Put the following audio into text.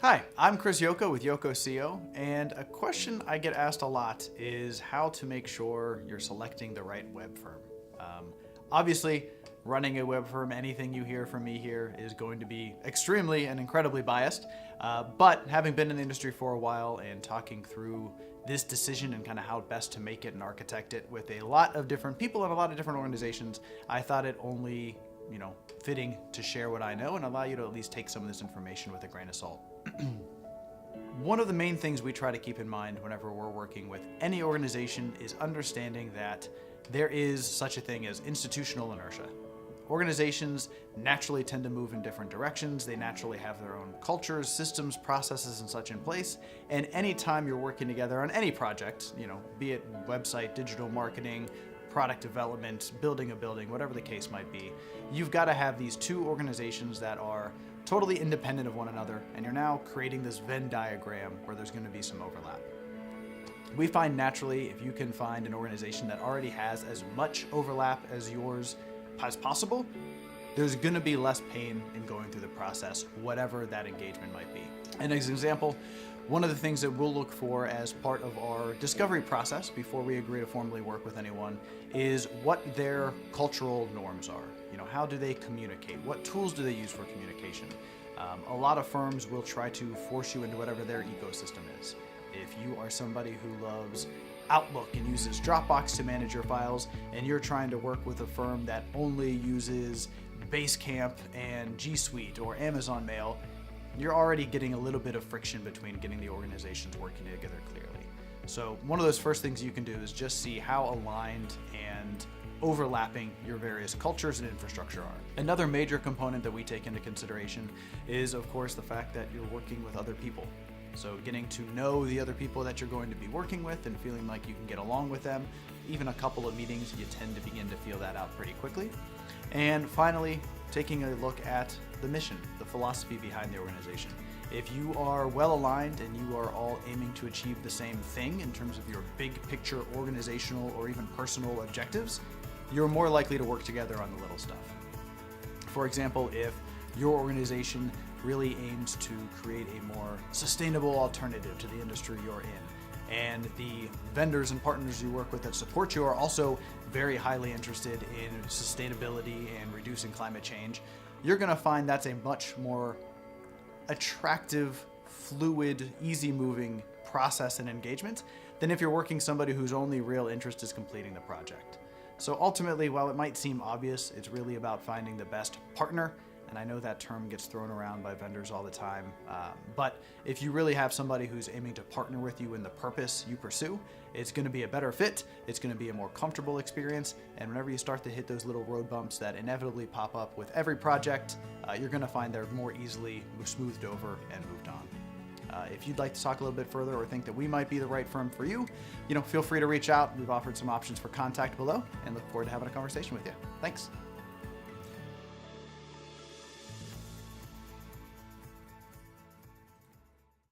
Hi, I'm Chris Yoko with Yoko CO, and a question I get asked a lot is how to make sure you're selecting the right web firm. Obviously, running a web firm, anything you hear from me here is going to be extremely and incredibly biased, but having been in the industry for a while and talking through this decision and kind of how best to make it and architect it with a lot of different people and a lot of different organizations, I thought it only fitting to share what I know and allow you to at least take some of this information with a grain of salt. One of the main things we try to keep in mind whenever we're working with any organization is understanding that there is such a thing as institutional inertia. Organizations naturally tend to move in different directions. They naturally have their own cultures, systems, processes, and such in place. And anytime you're working together on any project, be it website, digital marketing, product development, building a building, whatever the case might be, you've got to have these two organizations that are totally independent of one another, and you're now creating this Venn diagram where there's going to be some overlap. We find naturally if you can find an organization that already has as much overlap as yours as possible, there's going to be less pain in going through the process, whatever that engagement might be. And as an example, one of the things that we'll look for as part of our discovery process before we agree to formally work with anyone is what their cultural norms are. How do they communicate? What tools do they use for communication? A lot of firms will try to force you into whatever their ecosystem is. If you are somebody who loves Outlook and uses Dropbox to manage your files, and you're trying to work with a firm that only uses Basecamp and G Suite or Amazon Mail, you're already getting a little bit of friction between getting the organizations working together clearly. So one of those first things you can do is just see how aligned and overlapping your various cultures and infrastructure are. Another major component that we take into consideration is, of course, the fact that you're working with other people. So getting to know the other people that you're going to be working with and feeling like you can get along with them. Even a couple of meetings, you tend to begin to feel that out pretty quickly. And finally, taking a look at the mission, the philosophy behind the organization. If you are well aligned and you are all aiming to achieve the same thing in terms of your big picture organizational or even personal objectives, you're more likely to work together on the little stuff. For example, if your organization really aims to create a more sustainable alternative to the industry you're in, and the vendors and partners you work with that support you are also very highly interested in sustainability and reducing climate change, you're going to find that's a much more attractive, fluid, easy-moving process and engagement than if you're working somebody whose only real interest is completing the project. So ultimately, while it might seem obvious, it's really about finding the best partner. And I know that term gets thrown around by vendors all the time. But if you really have somebody who's aiming to partner with you in the purpose you pursue, it's going to be a better fit. It's going to be a more comfortable experience. And whenever you start to hit those little road bumps that inevitably pop up with every project, you're going to find they're more easily smoothed over and moved on. If you'd like to talk a little bit further or think that we might be the right firm for you, feel free to reach out. We've offered some options for contact below and look forward to having a conversation with you. Thanks.